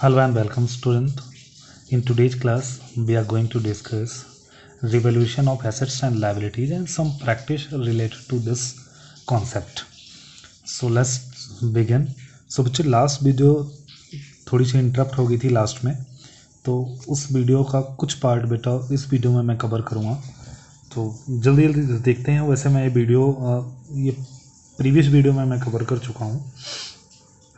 Hello and welcome student. In today's class we are going to discuss revaluation of assets and liabilities and some practice related to this concept. So let's begin. So बच्चे last video थोड़ी सी interrupt हो गई थी last में, तो उस video का कुछ पार्ट बेटा इस वीडियो में मैं कवर करूँगा। तो जल्दी जल्दी देखते हैं। वैसे मैं ये प्रीवियस वीडियो में मैं कवर कर चुका हूँ।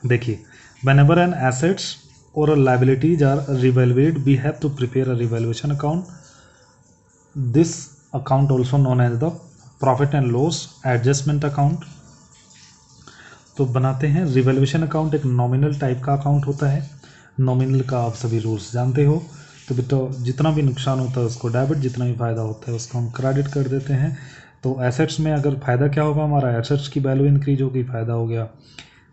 देखिए, whenever an assets or a liabilities are revalued, we have to prepare a revaluation account. This account also known as the profit and loss adjustment account. तो बनाते हैं रिवैल्यूएशन अकाउंट। एक नॉमिनल टाइप का account होता है। Nominal का आप सभी रूल्स जानते हो। तो बेटा जितना भी नुकसान होता है उसको डेबिट, जितना भी फ़ायदा होता है उसको हम क्रेडिट कर देते हैं। तो एसेट्स में अगर फ़ायदा क्या होगा, हमारा एसेट्स की वैल्यू इंक्रीज होगी, फ़ायदा हो गया।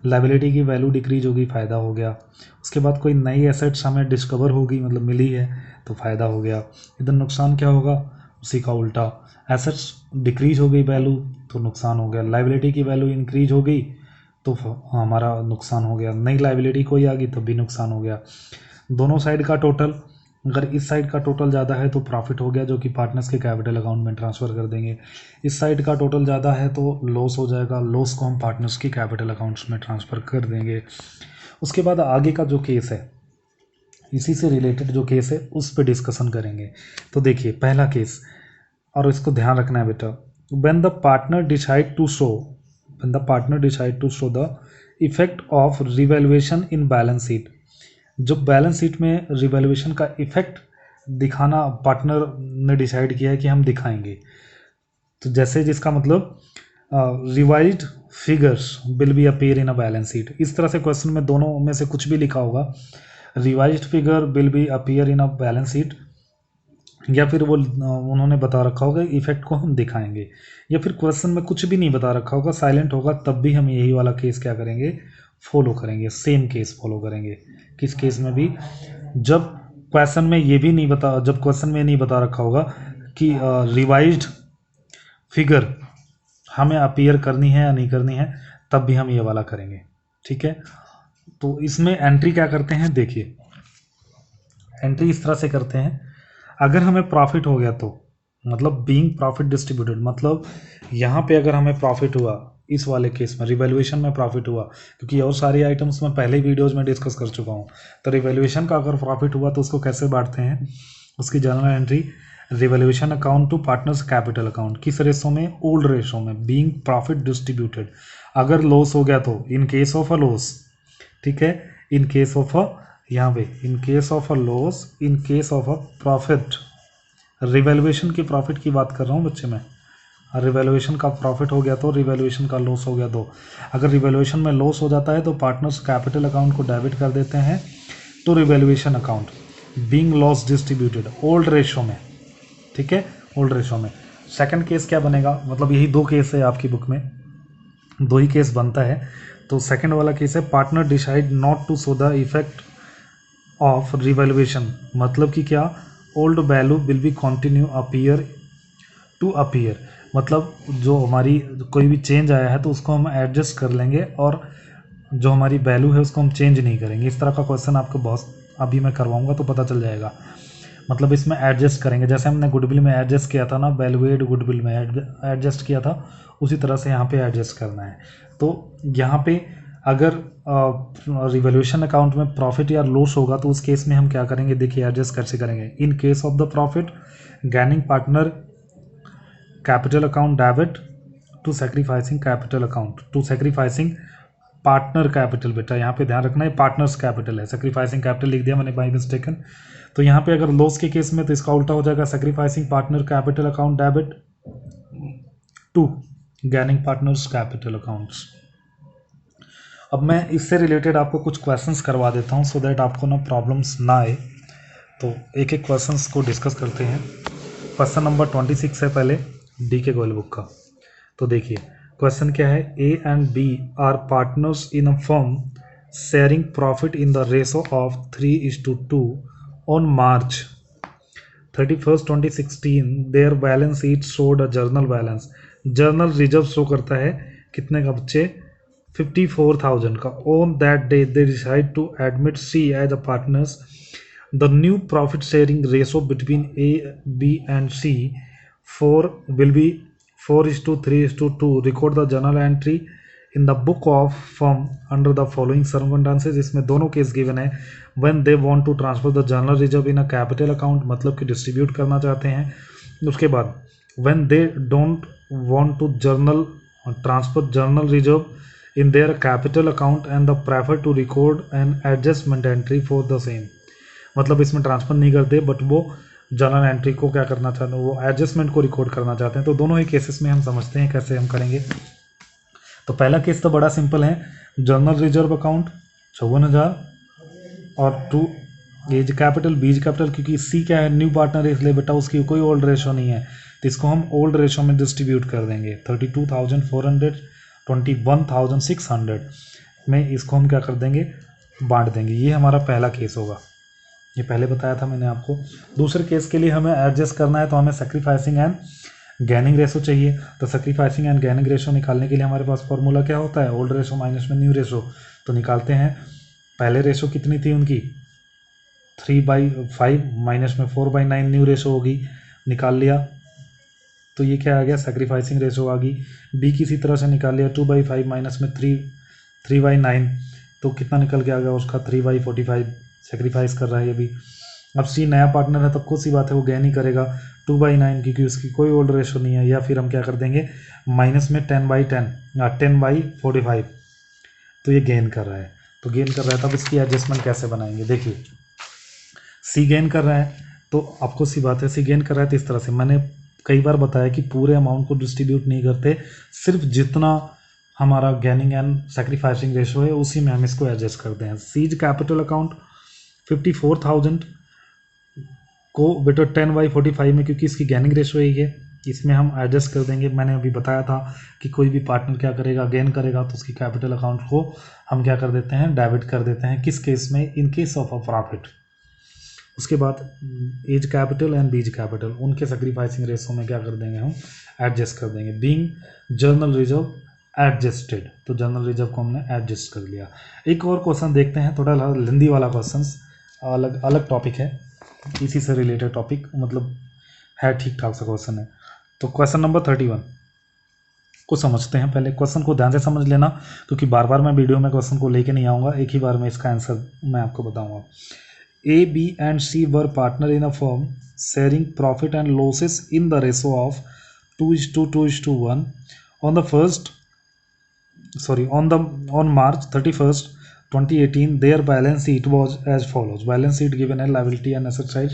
लाइबिलिटी की वैल्यू डिक्रीज होगी, फ़ायदा हो गया। उसके बाद कोई नई एसेट्स हमें डिस्कवर होगी, मतलब मिली है, तो फ़ायदा हो गया। इधर नुकसान क्या होगा, उसी का उल्टा। एसेट्स डिक्रीज हो गई वैल्यू तो नुकसान हो गया। लाइबिलिटी की वैल्यू इंक्रीज हो गई तो हमारा नुकसान हो गया। नई लाइबिलिटी कोई आ गई तब भी नुकसान हो गया। दोनों साइड का टोटल, अगर इस साइड का टोटल ज़्यादा है तो प्रॉफिट हो गया, जो कि पार्टनर्स के कैपिटल अकाउंट में ट्रांसफ़र कर देंगे। इस साइड का टोटल ज़्यादा है तो लॉस हो जाएगा, लॉस को हम पार्टनर्स की कैपिटल अकाउंट्स में ट्रांसफ़र कर देंगे। उसके बाद आगे का जो केस है, इसी से रिलेटेड जो केस है उस पर डिस्कशन करेंगे। तो देखिए पहला केस, और इसको ध्यान रखना है बेटा, when the partner decide to show the effect of revaluation in balance sheet, जब बैलेंस शीट में रिवैल्यूएशन का इफेक्ट दिखाना पार्टनर ने डिसाइड किया है कि हम दिखाएंगे, तो जैसे जिसका मतलब revised figures will be appear in a balance sheet. इस तरह से क्वेश्चन में दोनों में से कुछ भी लिखा होगा, revised figure will be appear in a balance sheet, या फिर वो उन्होंने बता रखा होगा इफेक्ट को हम दिखाएंगे, या फिर क्वेश्चन में कुछ भी नहीं बता रखा होगा, साइलेंट होगा, तब भी हम यही वाला केस क्या करेंगे, फॉलो करेंगे। सेम केस फॉलो करेंगे। किस केस में भी, जब क्वेश्चन में ये भी नहीं बता रखा होगा कि रिवाइज्ड फिगर हमें अपीयर करनी है या नहीं करनी है, तब भी हम ये वाला करेंगे। ठीक है। तो इसमें एंट्री क्या करते हैं, देखिए एंट्री इस तरह से करते हैं। अगर हमें प्रॉफिट हो गया तो मतलब बीइंग प्रॉफिट डिस्ट्रीब्यूटेड, मतलब यहाँ पे अगर हमें प्रॉफिट हुआ, इस वाले केस में रिवैल्यूएशन में प्रॉफिट हुआ, क्योंकि और सारी आइटम्स मैं पहले वीडियोज़ में डिस्कस कर चुका हूँ। तो रिवैल्यूएशन का अगर प्रॉफिट हुआ तो उसको कैसे बांटते हैं, उसकी journal entry revaluation account to partners capital account. किस रेशो में, ओल्ड रेशो में, बीइंग प्रॉफिट डिस्ट्रीब्यूटेड। अगर लॉस हो गया तो in case of a loss, ठीक है, इन केस ऑफ अ, यहाँ पे in case of a loss, in case of a profit, revaluation की प्रॉफिट की बात कर रहा हूँ बच्चे में। रिवैल्यूएशन का प्रॉफिट हो गया तो, रिवैल्यूएशन का लॉस हो गया तो। अगर रिवैल्यूएशन में लॉस हो जाता है तो पार्टनर्स कैपिटल अकाउंट को डेबिट कर देते हैं तो revaluation account being loss distributed old ratio में। ठीक है, ओल्ड रेशो में। सेकंड केस क्या बनेगा, मतलब यही दो केस है आपकी बुक में, दो ही केस बनता है। तो सेकंड वाला केस है partner decide not to show the effect of revaluation, मतलब कि क्या, old value will be continue appear to appear, मतलब जो हमारी कोई भी चेंज आया है तो उसको हम एडजस्ट कर लेंगे और जो हमारी वैल्यू है उसको हम चेंज नहीं करेंगे। इस तरह का क्वेश्चन आपको बहुत अभी मैं करवाऊंगा तो पता चल जाएगा। मतलब इसमें एडजस्ट करेंगे, जैसे हमने गुडविल में एडजस्ट किया था ना, वैल्यूएड गुडविल में एडजस्ट किया था, उसी तरह से यहाँ पे एडजस्ट करना है। तो यहाँ पे अगर रिवैल्यूएशन अकाउंट में प्रॉफिट या लॉस होगा तो उस केस में हम क्या करेंगे, देखिए एडजस्ट कैसे करेंगे। In case of the profit gaining partner capital account debit to sacrificing capital account, to sacrificing partner capital. बेटा यहाँ पे ध्यान रखना है, पार्टनर्स कैपिटल है, सैक्रिफाइसिंग कैपिटल लिख दिया मैंने बाई मिस्टेकन। तो यहाँ पे अगर लॉस के केस में तो इसका उल्टा हो जाएगा, sacrificing partner capital account debit to gaining partners capital accounts. अब मैं इससे रिलेटेड आपको कुछ क्वेश्चंस करवा देता हूँ सो दैट आपको ना प्रॉब्लम्स ना आए। तो एक एक क्वेश्चंस को डिस्कस करते हैं। क्वेश्चन नंबर 26 है पहले डी के गोयल बुक का। तो देखिए क्वेश्चन क्या है, A and B are partners in a firm sharing profit in the ratio of 3:2 on March 31st 2016 their balance sheet showed a journal balance. Journal reserve show करता है कितने का बच्चे, 54,000 का। On that day they decide to admit C as a partners. The new profit sharing ratio between A B and C 4 will be 4:3:2। Record the journal entry in the book of firm under the following circumstances. इसमें दोनों case given है। When they want to transfer the journal reserve in a capital account, मतलब कि distribute करना चाहते हैं। उसके बाद when they don't want to transfer journal reserve in their capital account and the prefer to record an adjustment entry for the same। मतलब इसमें transfer नहीं करते बट वो जर्नल एंट्री को क्या करना चाहते हैं, वो एडजस्टमेंट को रिकॉर्ड करना चाहते हैं। तो दोनों ही केसेस में हम समझते हैं कैसे हम करेंगे। तो पहला केस तो बड़ा सिंपल है, जर्नल रिजर्व अकाउंट 54,000 और to A's capital B's capital, क्योंकि सी क्या है, न्यू पार्टनर है, इसलिए बेटा उसकी कोई ओल्ड रेशो नहीं है, तो इसको हम ओल्ड रेशो में डिस्ट्रीब्यूट कर देंगे। 32,400 21,600 में इसको हम क्या कर देंगे, बांट देंगे। ये हमारा पहला केस होगा, ये पहले बताया था मैंने आपको। दूसरे केस के लिए हमें एडजस्ट करना है तो हमें सैक्रिफाइसिंग एंड गैनिंग रेशो चाहिए। तो सैक्रिफाइसिंग एंड गैनिंग रेशो निकालने के लिए हमारे पास फॉर्मूला क्या होता है, ओल्ड रेशो माइनस में न्यू रेशो। तो निकालते हैं। पहले रेशो कितनी थी उनकी 3/5 माइनस में 4/9 न्यू रेशो होगी, निकाल लिया। तो ये क्या आ गया, सैक्रिफाइसिंग रेशो आ गई। बी किसी तरह से निकाल लिया, 2/5 माइनस में 3/9, तो कितना निकल के आ गया उसका 3/45। सैक्रिफाइस कर रहा है ये भी। अब सी नया पार्टनर है, तब कुछ सी बात है वो गेन ही करेगा 2/9, क्योंकि उसकी कोई ओल्ड रेशो नहीं है। या फिर हम क्या कर देंगे, माइनस में 10/45, तो ये गेन कर रहा है। तो गेन कर रहा है, तब इसकी एडजस्टमेंट कैसे बनाएंगे, देखिए। सी गेन कर रहा है तो आपको सी बात है, सी गेन कर रहा है तो इस तरह से मैंने कई बार बताया कि पूरे अमाउंट को डिस्ट्रीब्यूट नहीं करते, सिर्फ जितना हमारा गेनिंग एंड सैक्रिफाइसिंग रेशो है उसी में हम इसको एडजस्ट करते हैं। सीज कैपिटल अकाउंट 54,000 को बेटा 10/45 में, क्योंकि इसकी गेनिंग रेशो ही है, इसमें हम एडजस्ट कर देंगे। मैंने अभी बताया था कि कोई भी पार्टनर क्या करेगा, गेन करेगा तो उसकी कैपिटल अकाउंट को हम क्या कर देते हैं, डेबिट कर देते हैं। किस केस में, in case of a profit. उसके बाद A's capital and B's capital, उनके सैक्रिफाइसिंग रेशो में क्या कर देंगे, हम एडजस्ट कर देंगे। बीइंग जर्नल रिजर्व एडजस्टेड, तो जर्नल रिजर्व को हमने एडजस्ट कर लिया। एक और क्वेश्चन देखते हैं, थोड़ा लेंदी वाला क्वेश्चन, अलग टॉपिक है, इसी से रिलेटेड टॉपिक, मतलब है ठीक ठाक सा क्वेश्चन है। तो क्वेश्चन नंबर 31 को समझते हैं। पहले क्वेश्चन को ध्यान से समझ लेना, क्योंकि बार बार मैं वीडियो में क्वेश्चन को लेके नहीं आऊँगा, एक ही बार में इसका आंसर मैं आपको बताऊँगा। A, B and C were partner in a firm sharing profit and losses in the ratio of 2:2:1 on March 31st 2018 their balance sheet was as follows। balance sheet given है liability and asset side,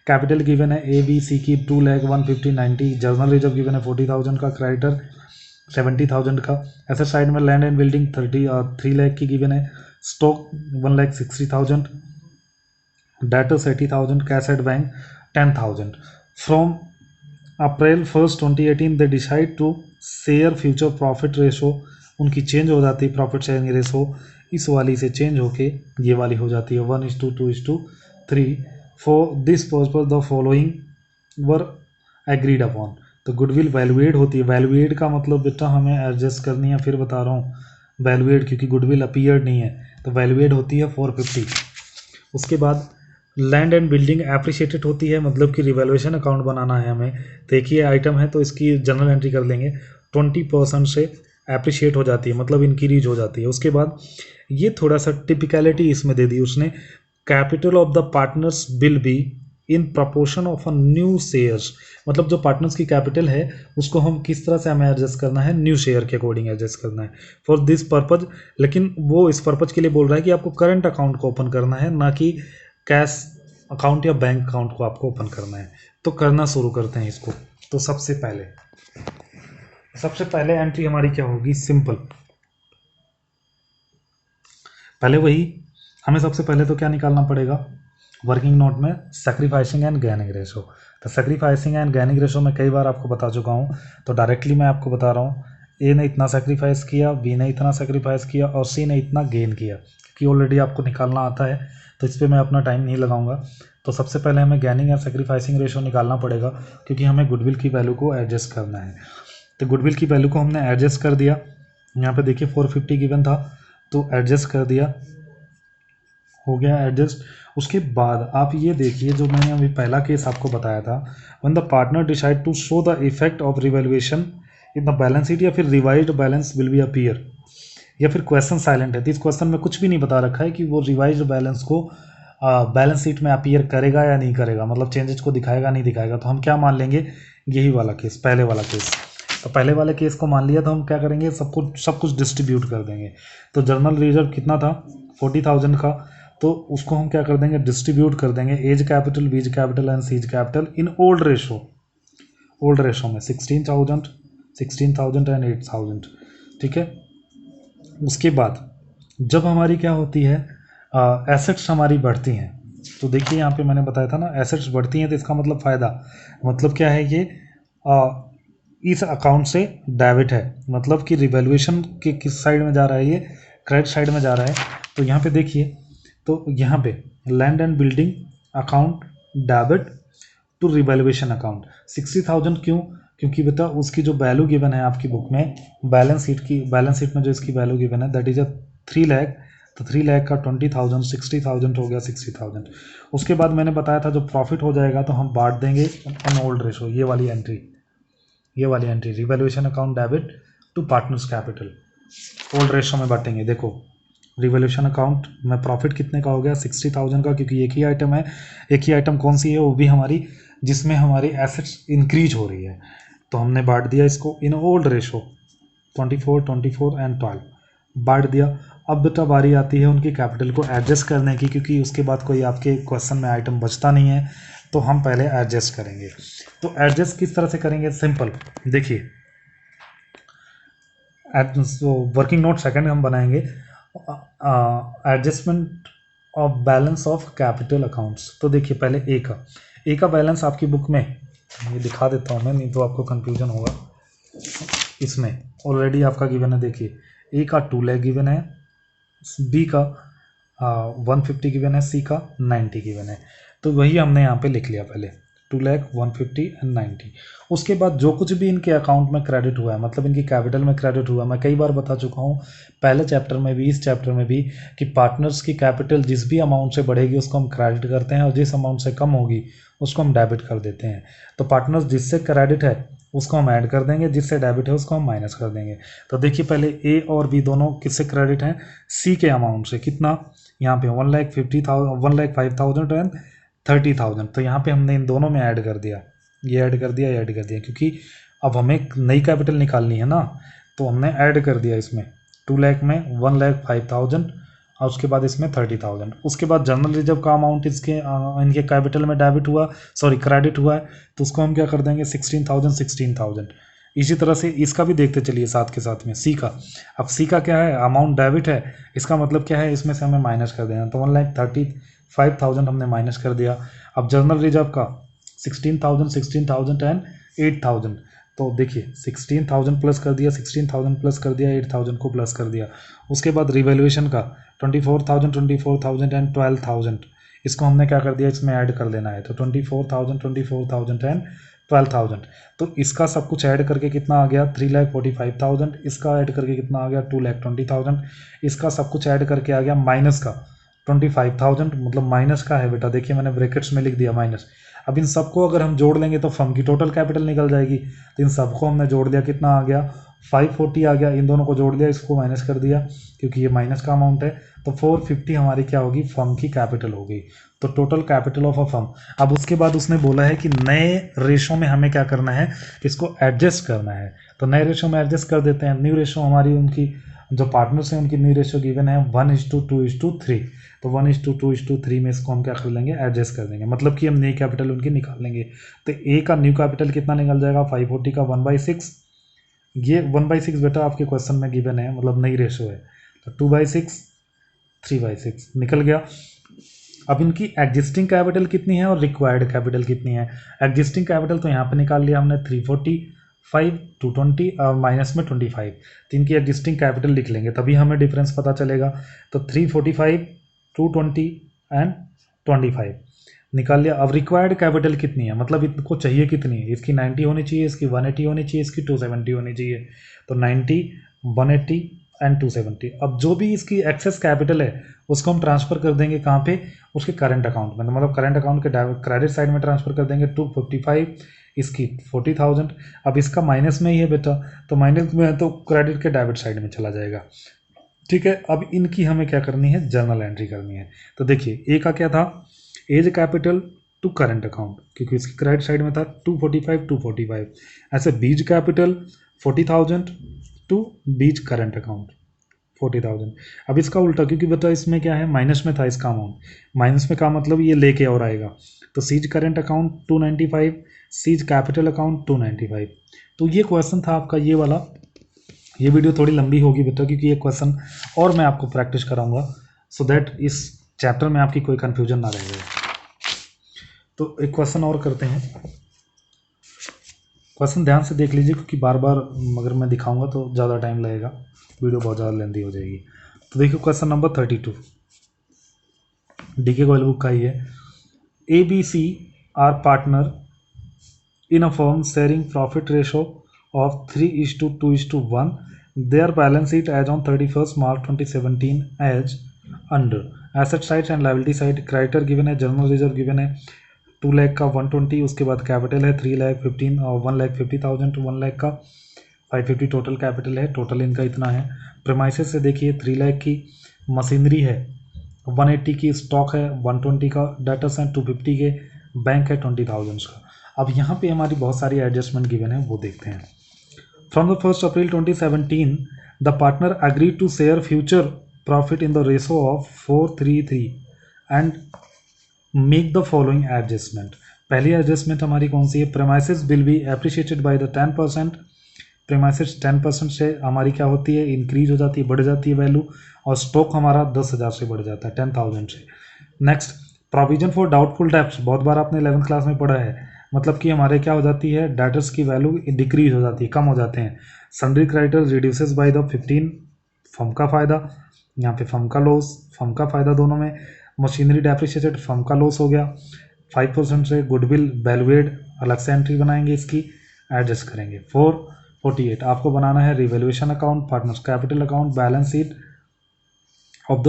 capital given है A B C की 2,150,90, journal reserve given है 40,000 का, creditor 70,000 का, asset side में land and building 3 lakh की given है, stock 1,60,000, debtors 80,000, cash at bank 10,000। From April 1st 2018 they decide to share future profit ratio, उनकी change हो जाती है प्रॉफिट शेयरिंग रेशो, इस वाली से चेंज होके ये वाली हो जाती है 1:2:3। For this purpose the following were agreed upon. तो गुडविल वैल्यूएड होती है, वैल्यूएड का मतलब बेटा हमें एडजस्ट करनी है, फिर बता रहा हूँ वैल्यूएड, क्योंकि गुडविल अपीयर्ड नहीं है, तो वैल्यूएड होती है 450। उसके बाद लैंड एंड बिल्डिंग एप्रिशिएटेड होती है, मतलब कि रिवैल्यूएशन अकाउंट बनाना है हमें, तो एक ही आइटम है तो इसकी जनरल एंट्री कर लेंगे। 20% से एप्रिशिएट हो जाती है, मतलब इंक्रीज हो जाती है। उसके बाद ये थोड़ा सा टिपिकलिटी इसमें दे दी उसने, capital of the partners will be in proportion of a new shares, मतलब जो पार्टनर्स की कैपिटल है उसको हम किस तरह से हमें एडजस्ट करना है, न्यू शेयर के अकॉर्डिंग एडजस्ट करना है फॉर दिस पर्पज। लेकिन वो इस पर्पज के लिए बोल रहा है कि आपको करंट अकाउंट को ओपन करना है, ना कि कैश अकाउंट या बैंक अकाउंट को आपको ओपन करना है। तो करना शुरू करते हैं इसको। तो सबसे पहले एंट्री हमारी क्या होगी, सिंपल। पहले वही हमें सबसे पहले तो क्या निकालना पड़ेगा, वर्किंग नोट में सैक्रिफाइसिंग एंड गेनिंग रेशो। तो सैक्रिफाइसिंग एंड गेनिंग रेशो में कई बार आपको बता चुका हूँ, तो डायरेक्टली मैं आपको बता रहा हूँ। ए ने इतना सैक्रिफाइस किया, बी ने इतना सैक्रिफाइस किया और सी ने इतना गेन किया, क्योंकि ऑलरेडी आपको निकालना आता है, तो इस पर मैं अपना टाइम नहीं लगाऊंगा। तो सबसे पहले हमें गेनिंग एंड सैक्रिफाइसिंग रेशो निकालना पड़ेगा, क्योंकि हमें गुडविल की वैल्यू को एडजस्ट करना है। तो गुडविल की वैल्यू को हमने एडजस्ट कर दिया, यहाँ पे देखिए 450 गिवन था तो एडजस्ट कर दिया, हो गया एडजस्ट। उसके बाद आप ये देखिए जो मैंने अभी पहला केस आपको बताया था, when the partner decide to show the effect of revaluation in the balance sheet या फिर revised balance will be appear, या फिर क्वेश्चन साइलेंट है तो इस क्वेश्चन में कुछ भी नहीं बता रखा है कि वो रिवाइज्ड बैलेंस को बैलेंस शीट में अपीयर करेगा या नहीं करेगा, मतलब चेंजेस को दिखाएगा नहीं दिखाएगा। तो हम क्या मान लेंगे, यही वाला केस, पहले वाला केस। तो पहले वाले केस को मान लिया तो हम क्या करेंगे, सब कुछ डिस्ट्रीब्यूट कर देंगे। तो जर्नल रिजर्व कितना था 40,000 का, तो उसको हम क्या कर देंगे, डिस्ट्रीब्यूट कर देंगे A's capital, B's capital and C's capital in old ratio में 16,000 एंड 8,000। ठीक है। उसके बाद जब हमारी क्या होती है, एसेट्स हमारी बढ़ती हैं, तो देखिए यहाँ पे मैंने बताया था ना, एसेट्स बढ़ती हैं तो इसका मतलब फ़ायदा, मतलब क्या है, ये इस अकाउंट से डेबिट है, मतलब कि रिवैल्यूएशन के किस साइड में जा रहा है, ये क्रेडिट साइड में जा रहा है। तो यहाँ पे देखिए, तो यहाँ पे land and building account debit to revaluation account 60,000, क्यों, क्योंकि बेटा उसकी जो वैल्यू गिवन है आपकी बुक में, बैलेंस शीट में जो इसकी वैल्यू गिवन है दैट इज 3 लाख, तो 3 लाख का 20,000 60,000 हो गया 60,000। उसके बाद मैंने बताया था जो प्रॉफिट हो जाएगा तो हम बांट देंगे इन ओल्ड रेशो, ये वाली entry revaluation account debit to partners capital, old ratio में बांटेंगे। देखो रिवैल्यूएशन अकाउंट में प्रॉफिट कितने का हो गया 60,000 का, क्योंकि एक ही आइटम कौन सी है, वो भी हमारी जिसमें हमारी एसेट्स इंक्रीज हो रही है। तो हमने बांट दिया इसको इन ओल्ड रेशो 24 एंड 12 बांट दिया। अब बेटा बारी आती है उनकी कैपिटल को एडजस्ट करने की, क्योंकि उसके बाद कोई आपके क्वेश्चन में आइटम बचता नहीं है, तो हम पहले एडजस्ट करेंगे। तो एडजस्ट किस तरह से करेंगे, सिंपल, देखिए वर्किंग नोट सेकंड हम बनाएंगे, adjustment of balance of capital accounts. तो देखिए पहले ए का बैलेंस आपकी बुक में, ये दिखा देता हूँ मैं, नहीं तो आपको कंफ्यूजन होगा। इसमें ऑलरेडी आपका गिवन है, देखिए ए का 2 लाख गिवन है, बी का 150 गिवन है, सी का 90 गिवन है। तो वही हमने यहाँ पे लिख लिया पहले 2 लाख 150 एंड 90। उसके बाद जो कुछ भी इनके अकाउंट में क्रेडिट हुआ है, मतलब इनकी कैपिटल में क्रेडिट हुआ, मैं कई बार बता चुका हूँ पहले चैप्टर में भी, इस चैप्टर में भी, कि पार्टनर्स की कैपिटल जिस भी अमाउंट से बढ़ेगी उसको हम क्रेडिट करते हैं, और जिस अमाउंट से कम होगी उसको हम डेबिट कर देते हैं। तो पार्टनर्स जिससे क्रेडिट है उसको हम ऐड कर देंगे, जिससे डेबिट है उसको हम माइनस कर देंगे। तो देखिए पहले ए और बी दोनों किससे क्रेडिट हैं, सी के अमाउंट से। कितना, यहाँ पे 1,05,000 एंड 30,000। तो यहाँ पे हमने इन दोनों में ऐड कर दिया, ये ऐड कर दिया, क्योंकि अब हमें नई कैपिटल निकालनी है ना, तो हमने ऐड कर दिया इसमें 2 लाख में 1,05,000 और उसके बाद इसमें 30,000। उसके बाद जनरल रिजर्व का अमाउंट इनके कैपिटल में क्रेडिट हुआ है, तो उसको हम क्या कर देंगे 16,000। इसी तरह से इसका भी देखते चलिए साथ के साथ में सी का। अब सी का क्या है, अमाउंट डेबिट है, इसका मतलब क्या है, इसमें से हमें माइनस कर देना। तो 1,35,000 हमने माइनस कर दिया। अब जनरल रिजर्व का 16,000 एंड 8,000, तो देखिए 16,000 प्लस कर दिया, 16,000 प्लस कर दिया, 8,000 को प्लस कर दिया। उसके बाद रिवैल्यूएशन का 24,000 एंड 12,000, इसको हमने क्या कर दिया, इसमें ऐड कर लेना है। तो 24,000 एंड 12,000, तो इसका सब कुछ ऐड करके कितना आ गया 3,45,000, इसका ऐड करके कितना आ गया 2,20,000, इसका सब कुछ ऐड करके आ गया माइनस का 25,000, मतलब माइनस का है बेटा, देखिए मैंने ब्रैकेट्स में लिख दिया माइनस। अब इन सबको अगर हम जोड़ लेंगे तो फर्म की टोटल कैपिटल निकल जाएगी। तो इन सबको हमने जोड़ दिया, कितना आ गया 540 आ गया, इन दोनों को जोड़ दिया, इसको माइनस कर दिया क्योंकि ये माइनस का अमाउंट है। तो 450 हमारी क्या होगी, फर्म की कैपिटल होगी। तो total capital of a firm. अब उसके बाद उसने बोला है कि नए रेशो में हमें क्या करना है, इसको एडजस्ट करना है। तो नए रेशो में एडजस्ट कर देते हैं। न्यू रेशो हमारी, उनकी जो पार्टनर्स हैं उनकी न्यू रेशो गिवन है 1:2:3। तो 1:2:3 में इसको हम क्या कर लेंगे, एडजस्ट कर देंगे, मतलब कि हम नई कैपिटल उनकी निकाल लेंगे। तो ए का न्यू कैपिटल कितना निकल जाएगा 540 का 1/6। ये 1/6 बेटा आपके क्वेश्चन में गिवन है, मतलब नई रेशो है। तो 2/6 3/6 निकल गया। अब इनकी एग्जिस्टिंग कैपिटल कितनी है और रिक्वायर्ड कैपिटल कितनी है। एग्जिस्टिंग कैपिटल तो यहाँ पे निकाल लिया हमने 345 220 और माइनस में 25। तो इनकी एग्जिस्टिंग कैपिटल लिख लेंगे तभी हमें डिफरेंस पता चलेगा। तो 345 220 एंड 25 निकाल लिया। अब रिक्वायर्ड कैपिटल कितनी है, मतलब इनको चाहिए कितनी है, इसकी 90 होनी चाहिए, इसकी 180 होनी चाहिए, इसकी 270 होनी चाहिए। तो 90 180 एंड 270। अब जो भी इसकी एक्सेस कैपिटल है उसको हम ट्रांसफ़र कर देंगे कहाँ पे, उसके करंट अकाउंट में, मतलब करंट अकाउंट के क्रेडिट साइड में ट्रांसफ़र कर देंगे 255, इसकी 40,000। अब इसका माइनस में ही है बेटा, तो माइनस में है तो क्रेडिट के डेबिट साइड में चला जाएगा। ठीक है, अब इनकी हमें क्या करनी है, जर्नल एंट्री करनी है। तो देखिए ए का क्या था, A's capital to current account, क्योंकि इसकी क्रेडिट साइड में था 245 ऐसे B's capital 40,000 to B's current account 40,000। अब इसका उल्टा, क्योंकि बेटा इसमें क्या है, माइनस में था इसका अमाउंट, माइनस में का मतलब ये लेके और आएगा, तो C's current account 295, C's capital account 295। तो ये क्वेश्चन था आपका ये वाला। ये वीडियो थोड़ी लंबी होगी बेटा, क्योंकि ये क्वेश्चन और मैं आपको प्रैक्टिस कराऊंगा, सो दैट इस चैप्टर में आपकी कोई कन्फ्यूजन ना रह जाए। तो एक क्वेश्चन और करते हैं, क्वेश्चन ध्यान से देख लीजिए, क्योंकि बार बार अगर मैं दिखाऊंगा तो ज़्यादा टाइम लगेगा, वीडियो बहुत ज़्यादा लेंदी हो जाएगी। तो देखिए question number 32 DK Goyal book का ही है। A B C are partner in a firm sharing profit ratio of 3:2:1. Their balance sheet as on 31st March 2017 as under asset side and liability side, creditor given है, journal reserve given है 2 लाख का 120, उसके बाद capital है 3,15,000 और 1,50,000 to 1 lakh का 550 total capital है, total इनका इतना है। प्रेमाइसेस से देखिए 3 लाख की मशीनरी है, 180 की स्टॉक है, 120 का डेटर्स हैं, 250 के बैंक है, 20,000 का। अब यहाँ पे हमारी बहुत सारी एडजस्टमेंट गिवन है, वो देखते हैं। From the 1st April 2017, the partner agreed to share future profit in the ratio of 4:3:3 and make the following adjustment. पहली एडजस्टमेंट हमारी कौन सी है, premises will be appreciated by the 10%। premises 10% से हमारी क्या होती है, इंक्रीज हो जाती है, बढ़ जाती है वैल्यू, और स्टॉक हमारा 10,000 से बढ़ जाता है, 10,000 से। Next, provision for doubtful debts, बहुत बार आपने 11th क्लास में पढ़ा है, मतलब कि हमारे क्या हो जाती है, डेटर्स की वैल्यू डिक्रीज हो जाती है, कम हो जाते हैं। Sundry creditors reduces by the 15, firm का फ़ायदा, यहाँ पे फर्म का लॉस, फर्म का फ़ायदा दोनों में। मशीनरी डेप्रिशिएटेड, फर्म का लॉस हो गया 5% से। गुडविल वैल्यूएड, अलग से एंट्री बनाएंगे, इसकी एडजस्ट करेंगे। 448 आपको बनाना है revaluation account, partners capital account, balance sheet of the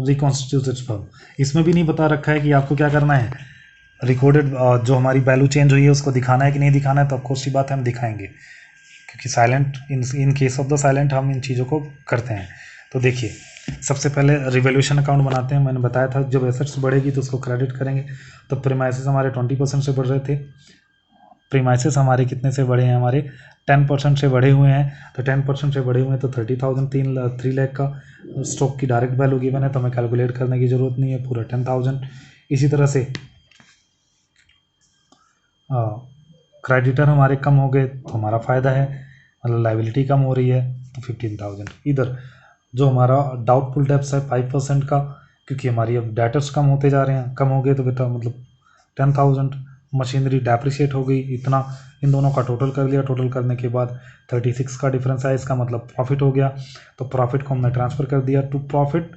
reconstituted firm. इसमें भी नहीं बता रखा है कि आपको क्या करना है, रिकॉर्डेड जो हमारी वैल्यू चेंज हुई है उसको दिखाना है कि नहीं दिखाना है, तो ऑफकोर्स सी बात है हम दिखाएंगे, क्योंकि silent in case of the silent हम इन चीज़ों को करते हैं। तो देखिए सबसे पहले रिवैल्यूएशन अकाउंट बनाते हैं। मैंने बताया था जब एसेट्स बढ़ेगी तो उसको क्रेडिट करेंगे। तो प्रीमाइसेस हमारे 20% से बढ़ रहे थे, प्रीमाइसेस हमारे कितने से बढ़े हैं, हमारे 10% से बढ़े हुए हैं। तो 10% से बढ़े हुए हैं तो 30,000, 3 लाख का स्टॉक की डायरेक्ट वैल्यू गिवन है, तो हमें कैलकुलेट करने की ज़रूरत नहीं है, पूरा 10,000। इसी तरह से क्रेडिटर हमारे कम हो गए तो हमारा फ़ायदा है, मतलब लाइबिलिटी कम हो रही है तो 15,000। इधर जो हमारा डाउटफुल डेब्ट्स है 5% का, क्योंकि हमारी अब डेटर्स कम होते जा रहे हैं, कम हो गए तो बेटा मतलब 10,000। मशीनरी डेप्रिशिएट हो गई इतना, इन दोनों का टोटल कर लिया, टोटल करने के बाद 36 का डिफरेंस है, इसका मतलब प्रॉफिट हो गया। तो प्रॉफिट को हमने ट्रांसफ़र कर दिया to profit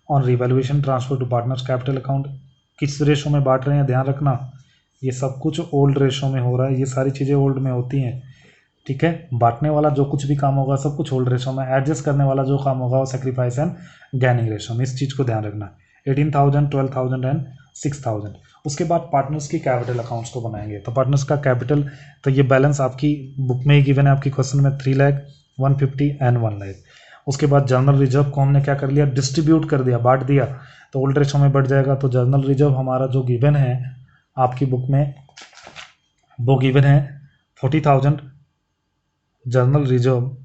on revaluation, transfer to partners capital account. किस रेशो में बांट रहे हैं, ध्यान रखना, ये सब कुछ ओल्ड रेशो में हो रहा है, ये सारी चीज़ें ओल्ड में होती हैं, ठीक है। बांटने वाला जो कुछ भी काम होगा सब कुछ ओल्ड रेशो में, एडजस्ट करने वाला जो काम होगा वो सेक्रीफाइस एंड गैनिंग रेशो में, इस चीज़ को ध्यान रखना। 18,000, 12,000 एंड 6,000। उसके बाद पार्टनर्स की कैपिटल अकाउंट्स को बनाएंगे। तो पार्टनर्स का कैपिटल, तो ये बैलेंस आपकी बुक में ही गिवन है, आपकी क्वेश्चन में 3 लाख, 150 एंड 1 लाख। उसके बाद जर्नल रिजर्व को हमने क्या कर लिया, डिस्ट्रीब्यूट कर दिया, बांट दिया, तो ओल्ड रेशो में बढ़ जाएगा। तो जर्नल रिजर्व हमारा जो गिवन है आपकी बुक में, वो गिवन है 40,000 जर्नल रिजर्व,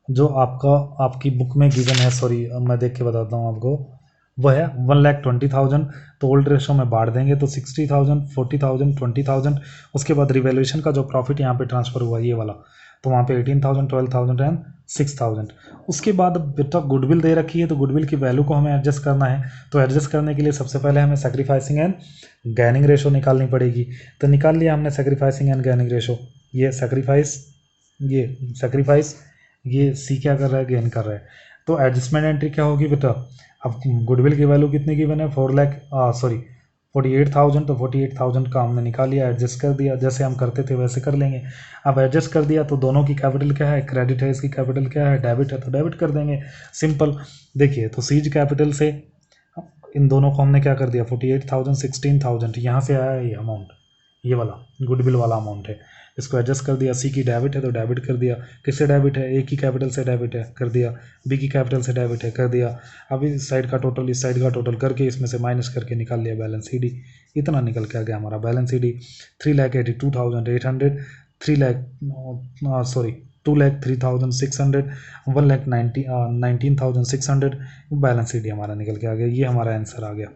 जो आपकी बुक में गिवन है, सॉरी मैं देख के बताता हूँ आपको, वह है 1,20,000। तो ओल्ड रेशो में बांट देंगे तो 60,000, 40,000, 20,000। उसके बाद रिवैल्यूएशन का जो प्रॉफिट यहाँ पे ट्रांसफ़र हुआ ये वाला, तो वहाँ पे 18,000, 12,000 एंड 6,000। उसके बाद बेटा गुडविल दे रखी है, तो गुडविल की वैल्यू को हमें एडजस्ट करना है। तो एडजस्ट करने के लिए सबसे पहले हमें सेक्रीफाइसिंग एंड गैनिंग रेशो निकालनी पड़ेगी। तो निकाल लिया हमने सेक्रीफाइसिंग एंड गैनिंग रेशो। ये सेक्रीफाइस, ये सी क्या कर रहा है, गेन कर रहा है। तो एडजस्टमेंट एंट्री क्या होगी बेटा, अब गुडविल की वैल्यू कितनी गिवन है, 4 लाख, 48,000, तो 48,000 का हमने निकाल लिया, एडजस्ट कर दिया, जैसे हम करते थे वैसे कर लेंगे। अब एडजस्ट कर दिया तो दोनों की कैपिटल क्या है, क्रेडिट है, इसकी कैपिटल क्या है, डेबिट है, तो डेबिट कर देंगे, सिंपल। देखिए तो सीज कैपिटल से इन दोनों को हमने क्या कर दिया, 48,000, 16,000, यहाँ से आया ये अमाउंट, ये वाला गुडविल वाला अमाउंट है, इसको एडजस्ट कर दिया। सी की डेबिट है तो डेबिट कर दिया, किससे डेबिट है, ए की कैपिटल से डेबिट है, कर दिया, बी की कैपिटल से डेबिट है, कर दिया। अब इस साइड का टोटल इस साइड का टोटल करके इसमें से माइनस करके निकाल लिया बैलेंस सी डी। इतना निकल के आ गया हमारा balance C D, 3,82,800, 2,03,600, 1,19,600 balance C D हमारा निकल के आ गया। ये हमारा आंसर आ गया।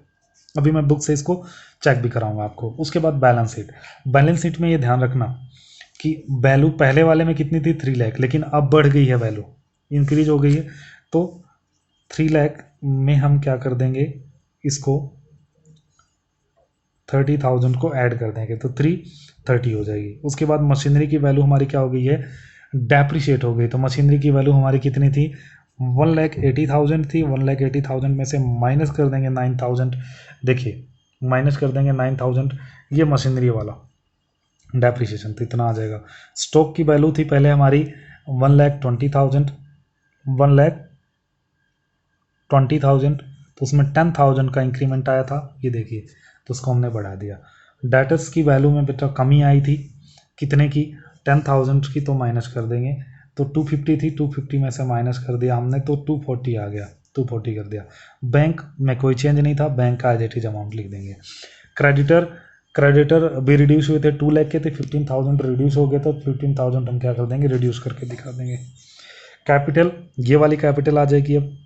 अभी मैं बुक से इसको चेक भी कराऊंगा आपको। उसके बाद बैलेंस शीट, बैलेंस शीट में ये ध्यान रखना कि वैल्यू पहले वाले में कितनी थी, 3 लाख, लेकिन अब बढ़ गई है, वैल्यू इंक्रीज हो गई है, तो 3 लाख में हम क्या कर देंगे, इसको 30,000 को ऐड कर देंगे तो 330 हो जाएगी। उसके बाद मशीनरी की वैल्यू हमारी क्या हो गई है, डेप्रिशिएट हो गई, तो मशीनरी की वैल्यू हमारी कितनी थी, 1,80,000 थी, 1,80,000 में से माइनस कर देंगे 9,000, देखिए माइनस कर देंगे 9,000, ये मशीनरी वाला डेप्रिसिएशन, तो इतना आ जाएगा। स्टॉक की वैल्यू थी पहले हमारी 1,20,000, 1,20,000, तो उसमें 10,000 का इंक्रीमेंट आया था, ये देखिए, तो उसको हमने बढ़ा दिया। डेटर्स की वैल्यू में बेटा कमी आई थी, कितने की, 10,000 की, तो माइनस कर देंगे, तो 250 थी, 250 में से माइनस कर दिया हमने, तो 240 आ गया, 240 कर दिया। बैंक में कोई चेंज नहीं था, बैंक का एज इट इज अमाउंट लिख देंगे। क्रेडिटर भी रिड्यूस हुए थे, 2 लाख के थे, 15,000 रिड्यूस हो गए, तो 15,000 हम क्या कर देंगे, रिड्यूस करके दिखा देंगे। कैपिटल, ये वाली कैपिटल आ जाएगी अब,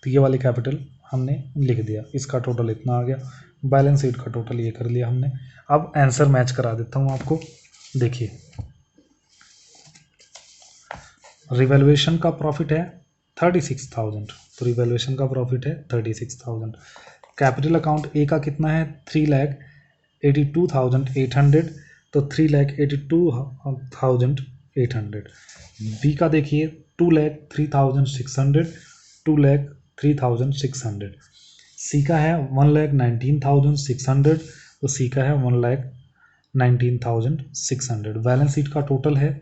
तो ये वाली कैपिटल हमने लिख दिया, इसका टोटल इतना आ गया। बैलेंस शीट का टोटल ये कर लिया हमने। अब आंसर मैच करा देता हूँ आपको, देखिए रिवैल्यूएशन का प्रॉफिट है 36,000, तो रिवैल्यूएशन का प्रॉफिट है 36,000। कैपिटल अकाउंट ए का कितना है, 3,82,800, तो 3,82,800। बी का देखिए 2,03,600, 2,03,600। सी का है 1,19,600, तो सी का है 1,19,600। बैलेंस शीट का टोटल है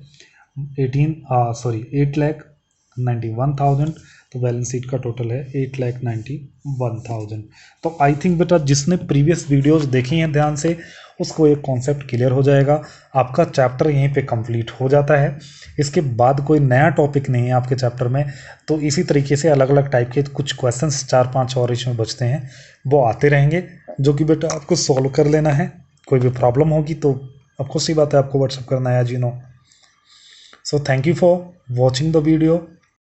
8,91,000, तो बैलेंस शीट का टोटल है 8,91,000। तो आई थिंक बेटा जिसने प्रीवियस वीडियोस देखी हैं ध्यान से, उसको एक कॉन्सेप्ट क्लियर हो जाएगा, आपका चैप्टर यहीं पे कंप्लीट हो जाता है। इसके बाद कोई नया टॉपिक नहीं है आपके चैप्टर में, तो इसी तरीके से अलग अलग टाइप के कुछ क्वेश्चंस 4-5 और इसमें बचते हैं, वो आते रहेंगे, जो कि बेटा आपको सॉल्व कर लेना है। कोई भी प्रॉब्लम होगी तो आपको सी बात है, आपको व्हाट्सअप करना है, जी no. So thank you for watching the video.